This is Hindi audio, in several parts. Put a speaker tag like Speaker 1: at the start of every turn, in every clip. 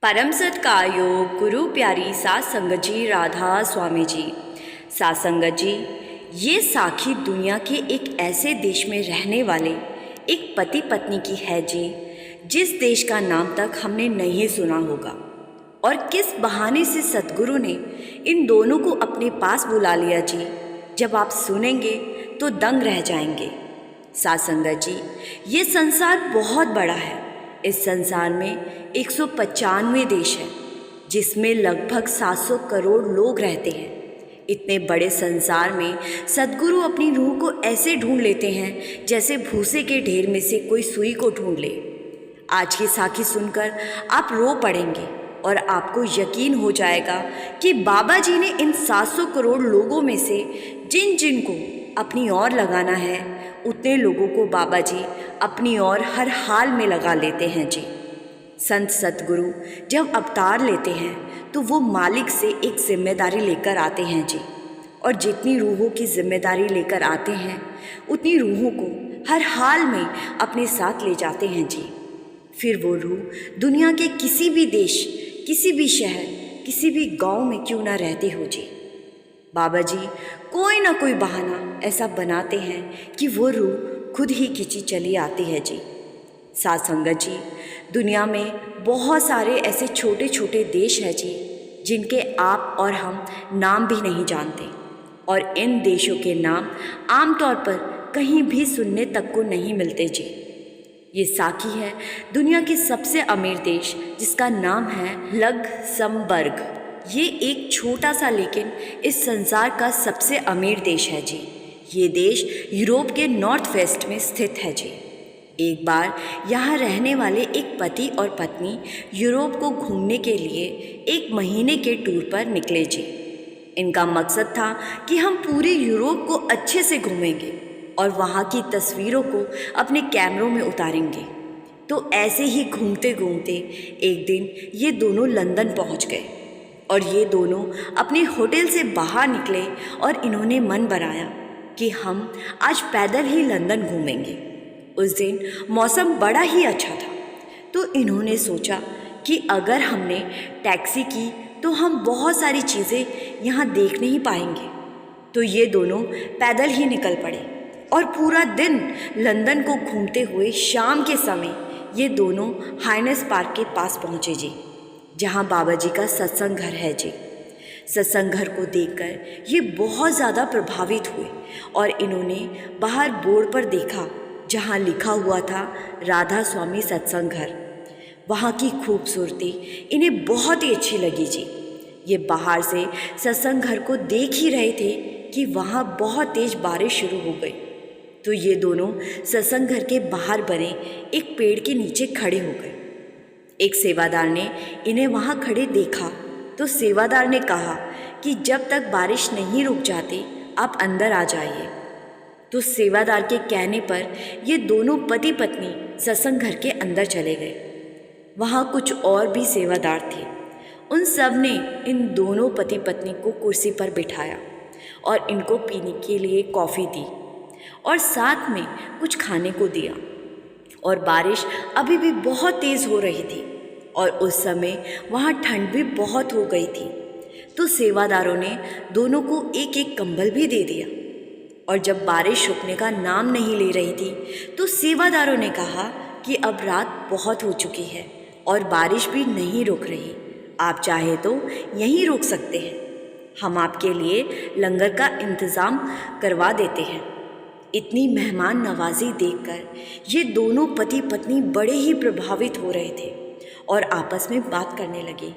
Speaker 1: परम सत्कायो गुरु प्यारी सात संगत जी राधा स्वामी जी। सात संगत जी, ये साखी दुनिया के एक ऐसे देश में रहने वाले एक पति पत्नी की है जी, जिस देश का नाम तक हमने नहीं सुना होगा। और किस बहाने से सतगुरु ने इन दोनों को अपने पास बुला लिया जी, जब आप सुनेंगे तो दंग रह जाएंगे। सात संगत जी, ये संसार बहुत बड़ा है। इस संसार में 195 देश हैं, जिसमें लगभग 700 करोड़ लोग रहते हैं। इतने बड़े संसार में सद्गुरु अपनी रूह को ऐसे ढूंढ लेते हैं जैसे भूसे के ढेर में से कोई सुई को ढूंढ ले। आज की साखी सुनकर आप रो पड़ेंगे और आपको यकीन हो जाएगा कि बाबा जी ने इन 700 करोड़ लोगों में से जिन जिन को अपनी ओर लगाना है, उतने लोगों को बाबा जी अपनी ओर हर हाल में लगा लेते हैं जी। संत सतगुरु जब अवतार लेते हैं तो वो मालिक से एक जिम्मेदारी लेकर आते हैं जी, और जितनी रूहों की जिम्मेदारी लेकर आते हैं उतनी रूहों को हर हाल में अपने साथ ले जाते हैं जी। फिर वो रूह दुनिया के किसी भी देश, किसी भी शहर, किसी भी गांव में क्यों ना रहते हो जी, बाबा जी कोई ना कोई बहाना ऐसा बनाते हैं कि वो रूह खुद ही खिंची चली आती है जी। सात संगत जी, दुनिया में बहुत सारे ऐसे छोटे छोटे देश हैं जी, जिनके आप और हम नाम भी नहीं जानते, और इन देशों के नाम आमतौर पर कहीं भी सुनने तक को नहीं मिलते जी। ये साखी है दुनिया के सबसे अमीर देश, जिसका नाम है लक्समबर्ग। ये एक छोटा सा लेकिन इस संसार का सबसे अमीर देश है जी। ये देश यूरोप के नॉर्थ वेस्ट में स्थित है जी। एक बार यहाँ रहने वाले एक पति और पत्नी यूरोप को घूमने के लिए 1 महीने के टूर पर निकले जी। इनका मकसद था कि हम पूरे यूरोप को अच्छे से घूमेंगे और वहाँ की तस्वीरों को अपने कैमरों में उतारेंगे। तो ऐसे ही घूमते घूमते एक दिन ये दोनों लंदन पहुँच गए, और ये दोनों अपने होटल से बाहर निकले और इन्होंने मन बनाया कि हम आज पैदल ही लंदन घूमेंगे। उस दिन मौसम बड़ा ही अच्छा था, तो इन्होंने सोचा कि अगर हमने टैक्सी की तो हम बहुत सारी चीज़ें यहाँ देख नहीं पाएंगे। तो ये दोनों पैदल ही निकल पड़े और पूरा दिन लंदन को घूमते हुए शाम के समय ये दोनों हाइनेस पार्क के पास पहुँचे जी, जहाँ बाबा जी का सत्संग घर है जी। सत्संग घर को देखकर ये बहुत ज़्यादा प्रभावित हुए और इन्होंने बाहर बोर्ड पर देखा जहाँ लिखा हुआ था राधा स्वामी सत्संग घर। वहाँ की खूबसूरती इन्हें बहुत ही अच्छी लगी जी। ये बाहर से सत्संग घर को देख ही रहे थे कि वहाँ बहुत तेज बारिश शुरू हो गई। तो ये दोनों सत्संग घर के बाहर बने एक पेड़ के नीचे खड़े हो गए। एक सेवादार ने इन्हें वहाँ खड़े देखा, तो सेवादार ने कहा कि जब तक बारिश नहीं रुक जाती आप अंदर आ जाइए। तो सेवादार के कहने पर ये दोनों पति पत्नी सत्संग घर के अंदर चले गए। वहाँ कुछ और भी सेवादार थे। उन सब ने इन दोनों पति पत्नी को कुर्सी पर बिठाया और इनको पीने के लिए कॉफ़ी दी और साथ में कुछ खाने को दिया। और बारिश अभी भी बहुत तेज़ हो रही थी और उस समय वहाँ ठंड भी बहुत हो गई थी। तो सेवादारों ने दोनों को एक एक कंबल भी दे दिया। और जब बारिश रुकने का नाम नहीं ले रही थी तो सेवादारों ने कहा कि अब रात बहुत हो चुकी है और बारिश भी नहीं रुक रही, आप चाहे तो यहीं रुक सकते हैं, हम आपके लिए लंगर का इंतज़ाम करवा देते हैं। इतनी मेहमान नवाजी देखकर ये दोनों पति पत्नी बड़े ही प्रभावित हो रहे थे और आपस में बात करने लगे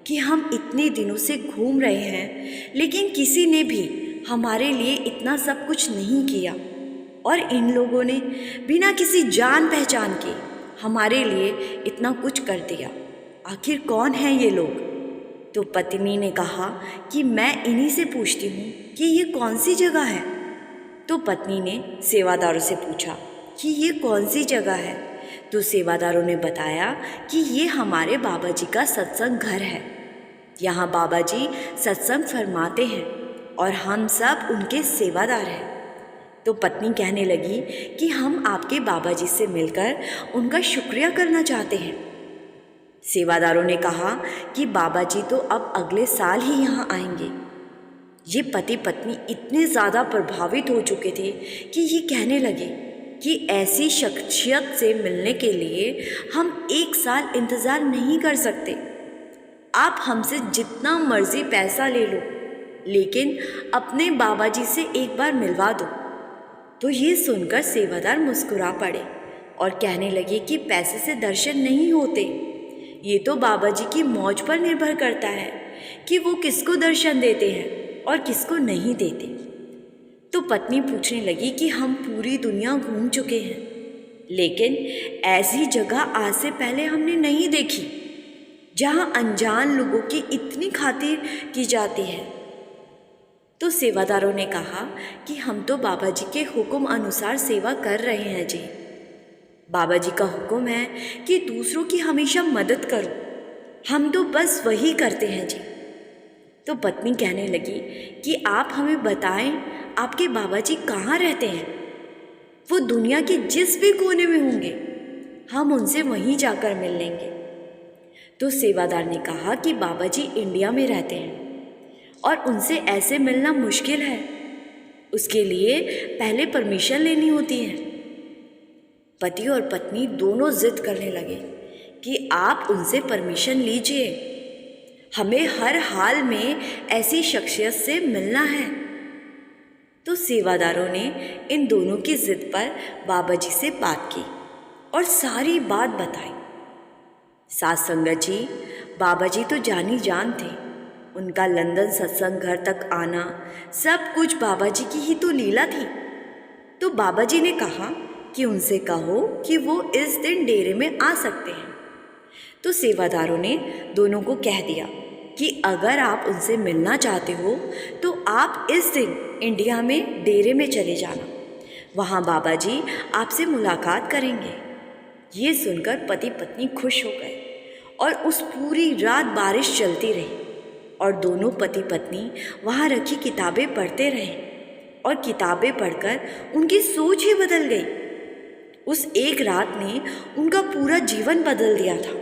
Speaker 1: कि हम इतने दिनों से घूम रहे हैं, लेकिन किसी ने भी हमारे लिए इतना सब कुछ नहीं किया, और इन लोगों ने बिना किसी जान पहचान के हमारे लिए इतना कुछ कर दिया। आखिर कौन है ये लोग? तो पत्नी ने कहा कि मैं इन्हीं से पूछती हूँ कि ये कौन सी जगह है। तो पत्नी ने सेवादारों से पूछा कि ये कौन सी जगह है। तो सेवादारों ने बताया कि ये हमारे बाबा जी का सत्संग घर है। यहाँ बाबा जी सत्संग फरमाते हैं और हम सब उनके सेवादार हैं। तो पत्नी कहने लगी कि हम आपके बाबा जी से मिलकर उनका शुक्रिया करना चाहते हैं। सेवादारों ने कहा कि बाबा जी तो अब अगले साल ही यहाँ आएंगे। ये पति पत्नी इतने ज़्यादा प्रभावित हो चुके थे कि ये कहने लगे कि ऐसी शख्सियत से मिलने के लिए हम 1 साल इंतज़ार नहीं कर सकते। आप हमसे जितना मर्जी पैसा ले लो, लेकिन अपने बाबा जी से एक बार मिलवा दो। तो ये सुनकर सेवादार मुस्कुरा पड़े और कहने लगे कि पैसे से दर्शन नहीं होते, ये तो बाबा जी की मौज पर निर्भर करता है कि वो किसको दर्शन देते हैं और किसको नहीं देते। तो पत्नी पूछने लगी कि हम पूरी दुनिया घूम चुके हैं, लेकिन ऐसी जगह आज से पहले हमने नहीं देखी जहां अनजान लोगों की इतनी खातिर की जाती है। तो सेवादारों ने कहा कि हम तो बाबा जी के हुक्म अनुसार सेवा कर रहे हैं जी। बाबा जी का हुक्म है कि दूसरों की हमेशा मदद करो, हम तो बस वही करते हैं जी। तो पत्नी कहने लगी कि आप हमें बताएं आपके बाबा जी कहाँ रहते हैं। वो दुनिया के जिस भी कोने में होंगे, हम उनसे वहीं जाकर मिल लेंगे। तो सेवादार ने कहा कि बाबा जी इंडिया में रहते हैं और उनसे ऐसे मिलना मुश्किल है, उसके लिए पहले परमिशन लेनी होती है। पति और पत्नी दोनों जिद करने लगे कि आप उनसे परमिशन लीजिए, हमें हर हाल में ऐसी शख्सियत से मिलना है। तो सेवादारों ने इन दोनों की जिद पर बाबा जी से बात की और सारी बात बताई। साथ संगत जी, बाबा जी तो जानी जान थे, उनका लंदन सत्संग घर तक आना सब कुछ बाबा जी की ही तो लीला थी। तो बाबा जी ने कहा कि उनसे कहो कि वो इस दिन डेरे में आ सकते हैं। तो सेवादारों ने दोनों को कह दिया कि अगर आप उनसे मिलना चाहते हो तो आप इस दिन इंडिया में डेरे में चले जाना, वहाँ बाबा जी आपसे मुलाकात करेंगे। ये सुनकर पति पत्नी खुश हो गए और उस पूरी रात बारिश चलती रही और दोनों पति पत्नी वहाँ रखी किताबें पढ़ते रहे और किताबें पढ़कर उनकी सोच ही बदल गई। उस एक रात ने उनका पूरा जीवन बदल दिया था।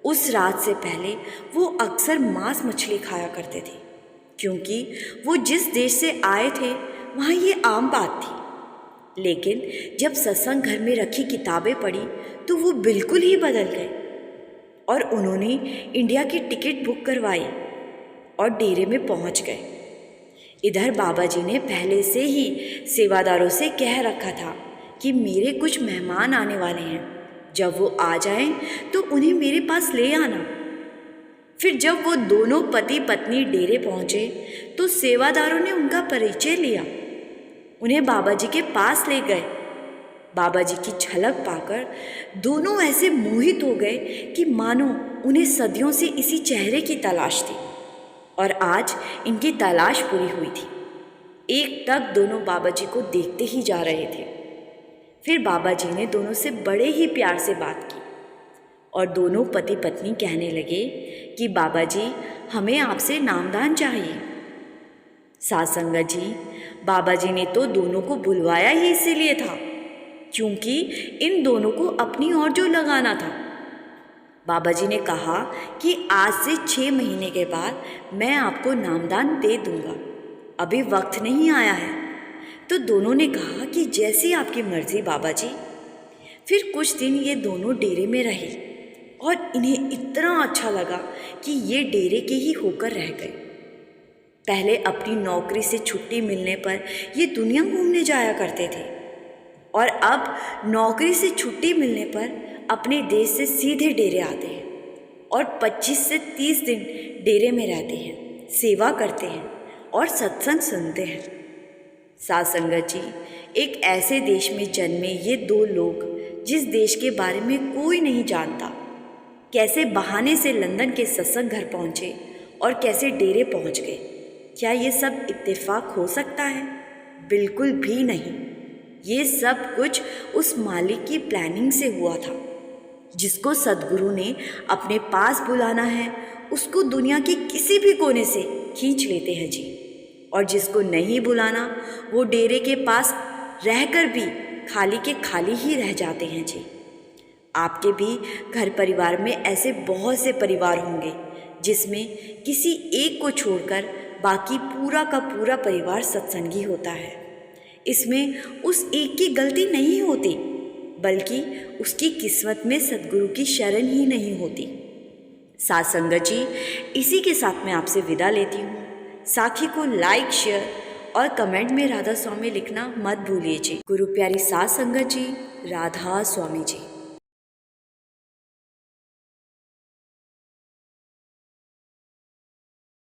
Speaker 1: उस रात से पहले वो अक्सर मांस मछली खाया करते थे, क्योंकि वो जिस देश से आए थे वहाँ ये आम बात थी। लेकिन जब सत्संग घर में रखी किताबें पढ़ी तो वो बिल्कुल ही बदल गए और उन्होंने इंडिया की टिकट बुक करवाई और डेरे में पहुंच गए। इधर बाबा जी ने पहले से ही सेवादारों से कह रखा था कि मेरे कुछ मेहमान आने वाले हैं, जब वो आ जाएं तो उन्हें मेरे पास ले आना। फिर जब वो दोनों पति पत्नी डेरे पहुंचे तो सेवादारों ने उनका परिचय लिया, उन्हें बाबा जी के पास ले गए। बाबा जी की झलक पाकर दोनों ऐसे मोहित हो गए कि मानो उन्हें सदियों से इसी चेहरे की तलाश थी और आज इनकी तलाश पूरी हुई थी। एक टक दोनों बाबा जी को देखते ही जा रहे थे। फिर बाबा जी ने दोनों से बड़े ही प्यार से बात की और दोनों पति पत्नी कहने लगे कि बाबा जी हमें आपसे नामदान चाहिए। साथ संगत जी, बाबा जी ने तो दोनों को बुलवाया ही इसीलिए था क्योंकि इन दोनों को अपनी ओर जो लगाना था। बाबा जी ने कहा कि आज से 6 महीने के बाद मैं आपको नामदान दे दूंगा, अभी वक्त नहीं आया है। तो दोनों ने कहा कि जैसी आपकी मर्जी बाबा जी। फिर कुछ दिन ये दोनों डेरे में रहे और इन्हें इतना अच्छा लगा कि ये डेरे के ही होकर रह गए। पहले अपनी नौकरी से छुट्टी मिलने पर ये दुनिया घूमने जाया करते थे और अब नौकरी से छुट्टी मिलने पर अपने देश से सीधे डेरे आते हैं और 25 से 30 दिन डेरे में रहते हैं, सेवा करते हैं और सत्संग सुनते हैं। साथ संगत जी, एक ऐसे देश में जन्मे ये 2 लोग जिस देश के बारे में कोई नहीं जानता, कैसे बहाने से लंदन के सत्संग घर पहुँचे और कैसे डेरे पहुँच गए। क्या ये सब इत्तेफाक हो सकता है? बिल्कुल भी नहीं। ये सब कुछ उस मालिक की प्लानिंग से हुआ था। जिसको सद्गुरु ने अपने पास बुलाना है उसको दुनिया के किसी भी कोने से खींच लेते हैं जी, और जिसको नहीं बुलाना वो डेरे के पास रहकर भी खाली के खाली ही रह जाते हैं जी। आपके भी घर परिवार में ऐसे बहुत से परिवार होंगे जिसमें किसी एक को छोड़कर बाकी पूरा का पूरा परिवार सत्संगी होता है। इसमें उस एक की गलती नहीं होती, बल्कि उसकी किस्मत में सद्गुरु की शरण ही नहीं होती। साथ संगत जी, इसी के साथ मैं आपसे विदा लेती हूँ। साखी को लाइक, शेयर और कमेंट में राधा स्वामी लिखना मत भूलिए जी। गुरु प्यारी साथ संगत जी, राधा स्वामी जी।